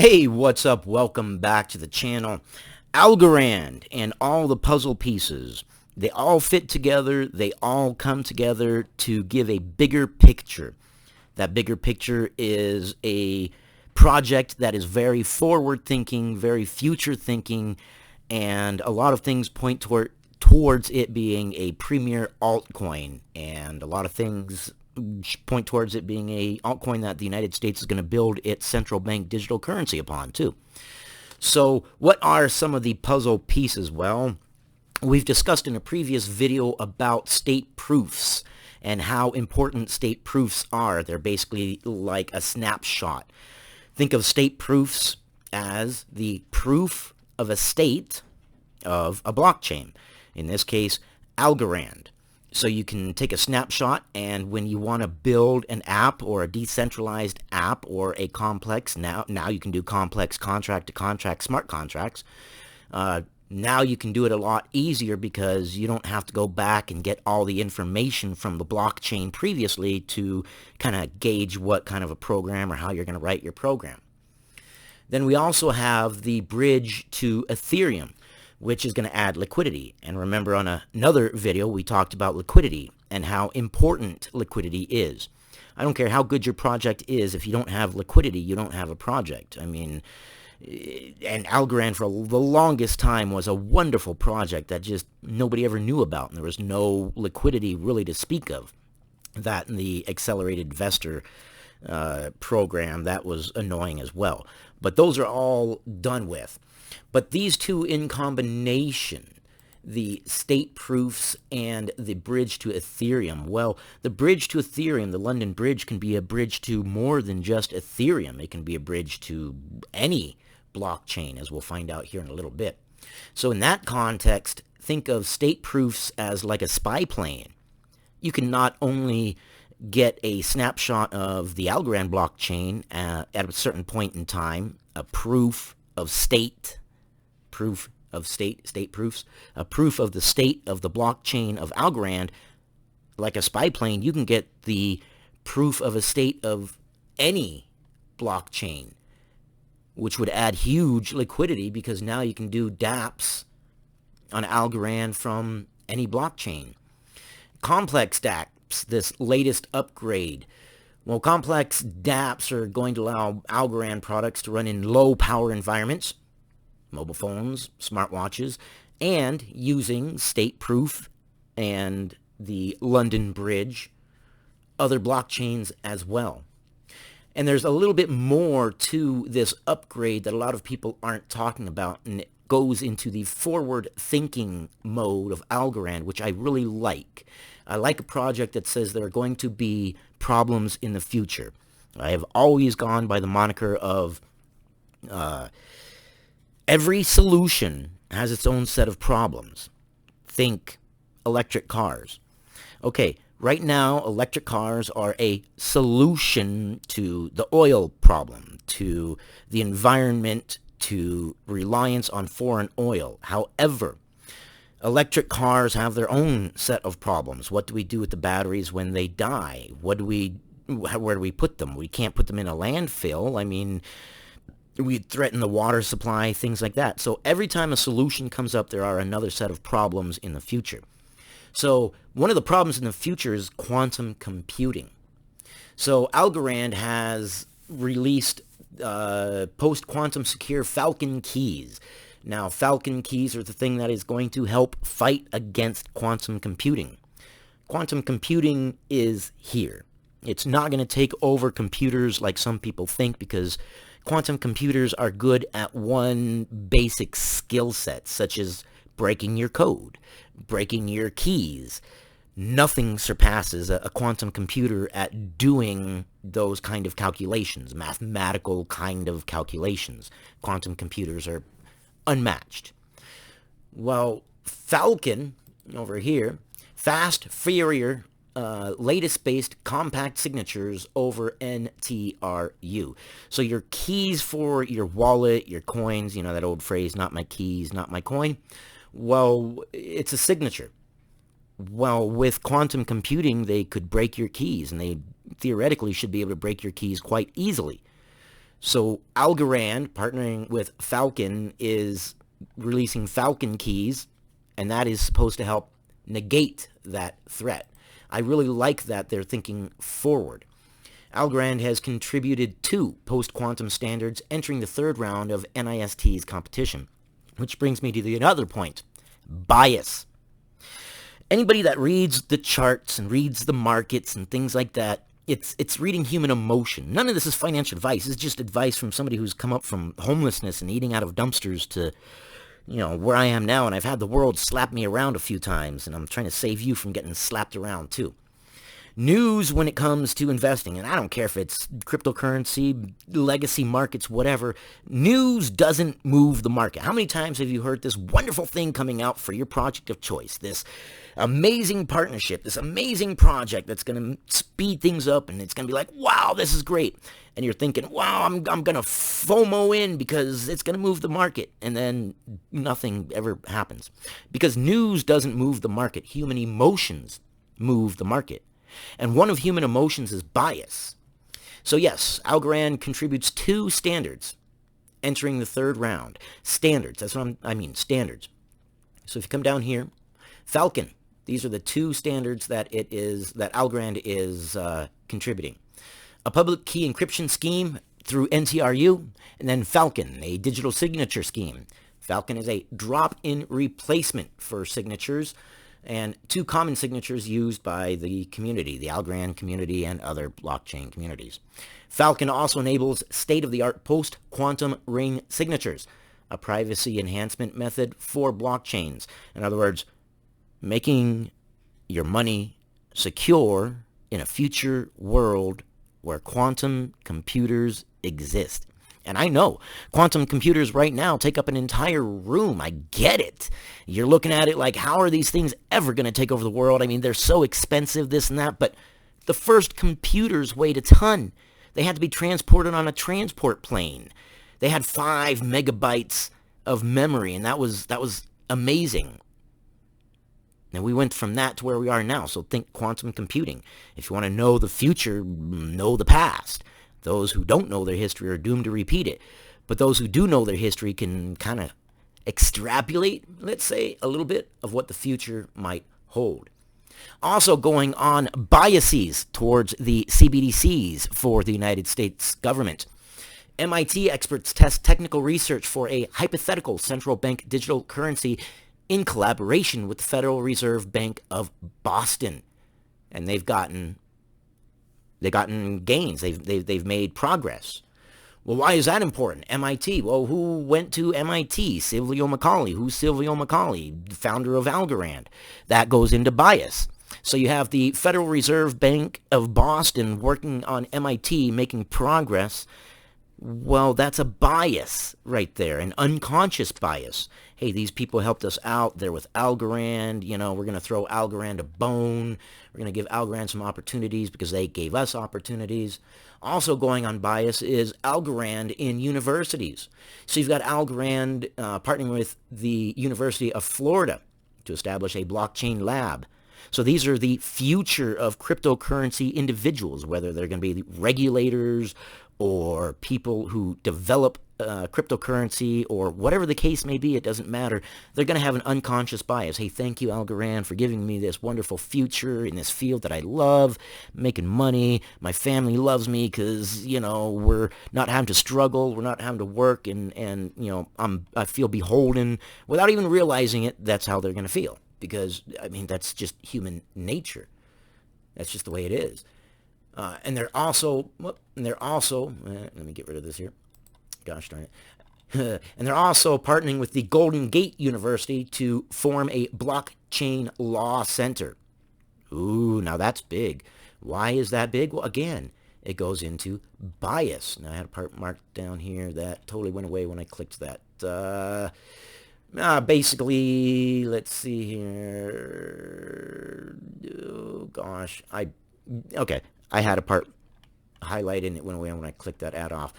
Hey, what's up? Welcome back to the channel. Algorand and all the puzzle pieces, they all fit together, they all come together to give a bigger picture. That bigger picture is a project that is very forward thinking, very future thinking, and a lot of things point towards it being a premier altcoin, and a lot of things point towards it being a altcoin that the United States is going to build its central bank digital currency upon too. So what are some of the puzzle pieces? Well, we've discussed in a previous video about state proofs and how important state proofs are. They're basically like a snapshot. Think of state proofs as the proof of a state of a blockchain. In this case, Algorand. So you can take a snapshot, and when you want to build an app or a decentralized app or a complex, now you can do complex contract-to-contract smart contracts. Now you can do it a lot easier because you don't have to go back and get all the information from the blockchain previously to kind of gauge what kind of a program or how you're going to write your program. Then we also have the bridge to Ethereum, which is going to add liquidity. And remember, on another video, we talked about liquidity and how important liquidity is. I don't care how good your project is. If you don't have liquidity, you don't have a project. I mean, and Algorand for the longest time was a wonderful project that just nobody ever knew about. And there was no liquidity really to speak of. That and the accelerated investor program, that was annoying as well. But those are all done with. But these two in combination, the state proofs and the bridge to Ethereum, well, the bridge to Ethereum, the London Bridge, can be a bridge to more than just Ethereum. It can be a bridge to any blockchain, as we'll find out here in a little bit. So in that context, think of state proofs as like a spy plane. You can not only get a snapshot of the Algorand blockchain at a certain point in time, a proof of state, state proofs, a proof of the state of the blockchain of Algorand. Like a spy plane, you can get the proof of a state of any blockchain, which would add huge liquidity because now you can do dApps on Algorand from any blockchain. Complex dApps, this latest upgrade. Well, complex dApps are going to allow Algorand products to run in low power environments, mobile phones, smartwatches, and using state proof and the London Bridge, other blockchains as well. And there's a little bit more to this upgrade that a lot of people aren't talking about, and it goes into the forward thinking mode of Algorand, which I really like. I like a project that says there are going to be problems in the future. I have always gone by the moniker of every solution has its own set of problems. Think electric cars. Okay, right now, electric cars are a solution to the oil problem, to the environment, to reliance on foreign oil. However, electric cars have their own set of problems. What do we do with the batteries when they die? Where do we put them? We can't put them in a landfill. I mean, we threaten the water supply, things like that. So every time a solution comes up, there are another set of problems in the future. So one of the problems in the future is quantum computing. So Algorand has released post-quantum secure Falcon keys. Now, Falcon keys are the thing that is going to help fight against quantum computing. Quantum computing is here. It's not going to take over computers like some people think, because quantum computers are good at one basic skill set, such as breaking your code, breaking your keys. Nothing surpasses a quantum computer at doing those kind of calculations, mathematical kind of calculations. Quantum computers are unmatched. Well, Falcon over here, fast, furious, latest-based compact signatures over NTRU. So your keys for your wallet, your coins, you know that old phrase, not my keys, not my coin. Well, it's a signature. Well, with quantum computing, they could break your keys, and they theoretically should be able to break your keys quite easily. So Algorand, partnering with Falcon, is releasing Falcon keys, and that is supposed to help negate that threat. I really like that they're thinking forward. Algorand has contributed 2 post-quantum standards entering the 3rd round of NIST's competition, which brings me to the other point, bias. Anybody that reads the charts and reads the markets and things like that, it's reading human emotion. None of this is financial advice. It's just advice from somebody who's come up from homelessness and eating out of dumpsters to, where I am now, and I've had the world slap me around a few times, and I'm trying to save you from getting slapped around too. News when it comes to investing, and I don't care if it's cryptocurrency, legacy markets, whatever, news doesn't move the market. How many times have you heard this wonderful thing coming out for your project of choice, this amazing partnership, this amazing project that's going to speed things up, and it's going to be like, wow, this is great. And you're thinking, wow, I'm going to FOMO in because it's going to move the market. And then nothing ever happens. Because news doesn't move the market. Human emotions move the market. And one of human emotions is bias. So yes, Algorand contributes 2 standards entering the 3rd round. Standards, that's what I mean, standards. So if you come down here, Falcon, these are the 2 standards that Algorand is contributing. A public key encryption scheme through NTRU, and then Falcon, a digital signature scheme. Falcon is a drop-in replacement for signatures, and 2 common signatures used by the community, the Algorand community and other blockchain communities. Falcon also enables state-of-the-art post-quantum ring signatures, a privacy enhancement method for blockchains. In other words, making your money secure in a future world where quantum computers exist. And I know quantum computers right now take up an entire room. I get it. You're looking at it like, how are these things ever going to take over the world? I mean, they're so expensive, this and that. But the first computers weighed a ton. They had to be transported on a transport plane. They had 5 megabytes of memory, and that was amazing. And we went from that to where we are now. So think quantum computing. If you want to know the future, know the past. Those who don't know their history are doomed to repeat it. But those who do know their history can kind of extrapolate, let's say, a little bit of what the future might hold. Also going on, biases towards the CBDCs for the United States government. MIT experts test technical research for a hypothetical central bank digital currency in collaboration with the Federal Reserve Bank of Boston. And they've gotten gains. They've made progress. Well, why is that important? MIT. Well, who went to MIT? Silvio Macaulay. Who's Silvio Macaulay? Founder of Algorand. That goes into bias. So you have the Federal Reserve Bank of Boston working on MIT, making progress. Well, that's a bias right there, an unconscious bias. Hey, these people helped us out. They're with Algorand. We're going to throw Algorand a bone. We're going to give Algorand some opportunities because they gave us opportunities. Also going on bias is Algorand in universities. So you've got Algorand partnering with the University of Florida to establish a blockchain lab. So these are the future of cryptocurrency individuals, whether they're going to be regulators or people who develop cryptocurrency or whatever the case may be, it doesn't matter. They're going to have an unconscious bias. Hey, thank you, Algorand, for giving me this wonderful future in this field that I love, making money. My family loves me because, we're not having to struggle. We're not having to work. And I feel beholden. Without even realizing it, that's how they're going to feel. Because, that's just human nature. That's just the way it is. And they're also, let me get rid of this here. Gosh darn it. And they're also partnering with the Golden Gate University to form a blockchain law center. Ooh, now that's big. Why is that big? Well, again, it goes into bias. Now I had a part marked down here that totally went away when I clicked that. Basically, let's see here. Oh, gosh. Okay. I had a part highlighted and it went away when I clicked that ad off.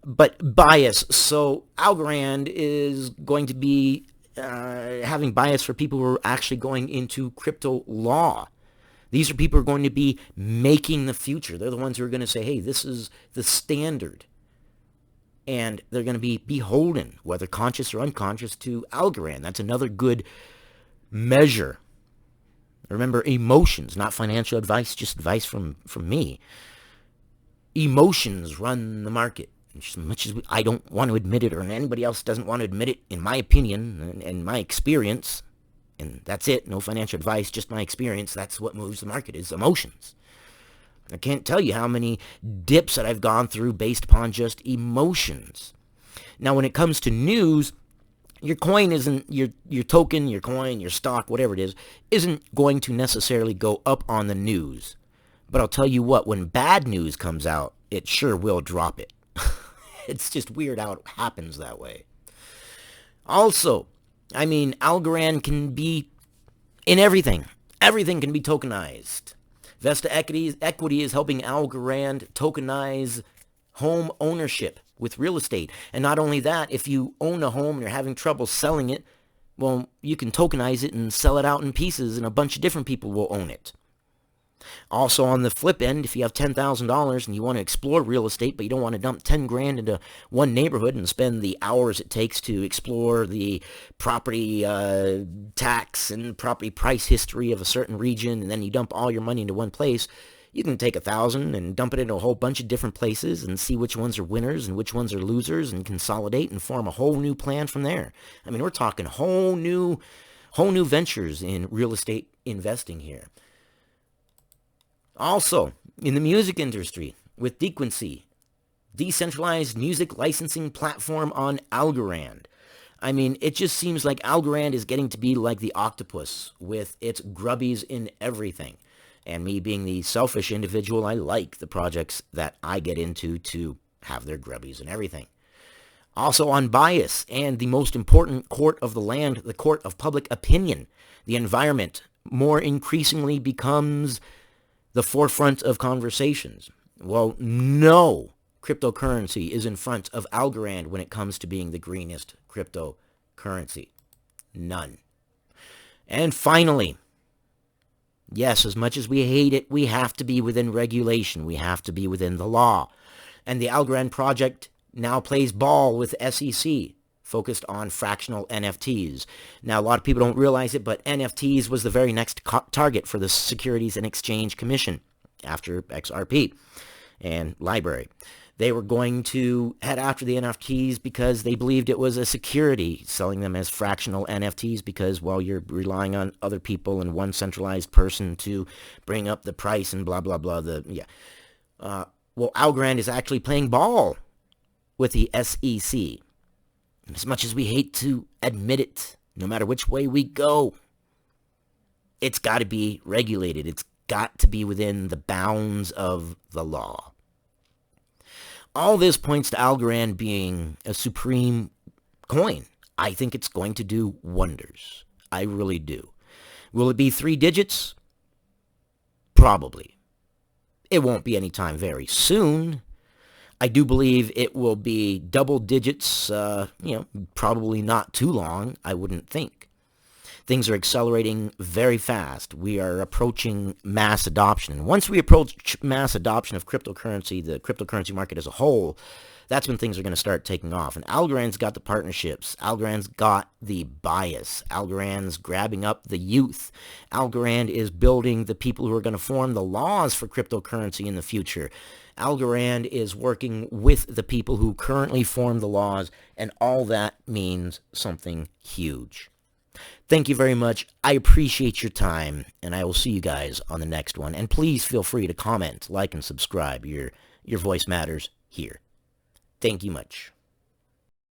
But bias. So Algorand is going to be having bias for people who are actually going into crypto law. These are people who are going to be making the future. They're the ones who are going to say, hey, this is the standard. And they're going to be beholden, whether conscious or unconscious, to Algorand. That's another good measure. Remember, emotions, not financial advice, just advice from me. Emotions run the market. As much as I don't want to admit it, or anybody else doesn't want to admit it, in my opinion and my experience, and that's it, no financial advice, just my experience, that's what moves the market, is emotions. I can't tell you how many dips that I've gone through based upon just emotions. Now, when it comes to news, your coin isn't, your token, your coin, your stock, whatever it is, isn't going to necessarily go up on the news. But I'll tell you what, when bad news comes out, it sure will drop it. It's just weird how it happens that way. Also, I mean, Algorand can be in everything. Everything can be tokenized. Vesta Equity is helping Algorand tokenize home ownership with real estate. And not only that, if you own a home and you're having trouble selling it, well, you can tokenize it and sell it out in pieces, and a bunch of different people will own it. Also, on the flip end, if you have $10,000 and you want to explore real estate, but you don't want to dump 10 grand into one neighborhood and spend the hours it takes to explore the property tax and property price history of a certain region, and then you dump all your money into one place, you can take $1,000 and dump it into a whole bunch of different places and see which ones are winners and which ones are losers, and consolidate and form a whole new plan from there. I mean, we're talking whole new ventures in real estate investing here. Also, in the music industry, with Dequency, decentralized music licensing platform on Algorand. I mean, it just seems like Algorand is getting to be like the octopus with its grubbies in everything. And me being the selfish individual, I like the projects that I get into to have their grubbies and everything. Also on bias and the most important court of the land, the court of public opinion, the environment more increasingly becomes the forefront of conversations. Well, no cryptocurrency is in front of Algorand when it comes to being the greenest cryptocurrency. None. And finally, yes, as much as we hate it, we have to be within regulation. We have to be within the law. And the Algorand project now plays ball with SEC, focused on fractional NFTs. Now, a lot of people don't realize it, but NFTs was the very next target for the Securities and Exchange Commission after XRP and Library. They were going to head after the NFTs because they believed it was a security, selling them as fractional NFTs because, well, you're relying on other people and one centralized person to bring up the price and blah, blah, blah. Well, Algorand is actually playing ball with the SEC. As much as we hate to admit it, no matter which way we go, it's got to be regulated. It's got to be within the bounds of the law. All this points to Algorand being a supreme coin. I think it's going to do wonders. I really do. Will it be 3 digits? Probably. It won't be anytime very soon. I do believe it will be double digits, probably not too long, I wouldn't think. Things are accelerating very fast. We are approaching mass adoption. And once we approach mass adoption of cryptocurrency, the cryptocurrency market as a whole, that's when things are going to start taking off. And Algorand's got the partnerships. Algorand's got the bias. Algorand's grabbing up the youth. Algorand is building the people who are going to form the laws for cryptocurrency in the future. Algorand is working with the people who currently form the laws, and all that means something huge. Thank you very much. I appreciate your time, and I will see you guys on the next one. And please feel free to comment, like, and subscribe. Your voice matters here. Thank you much.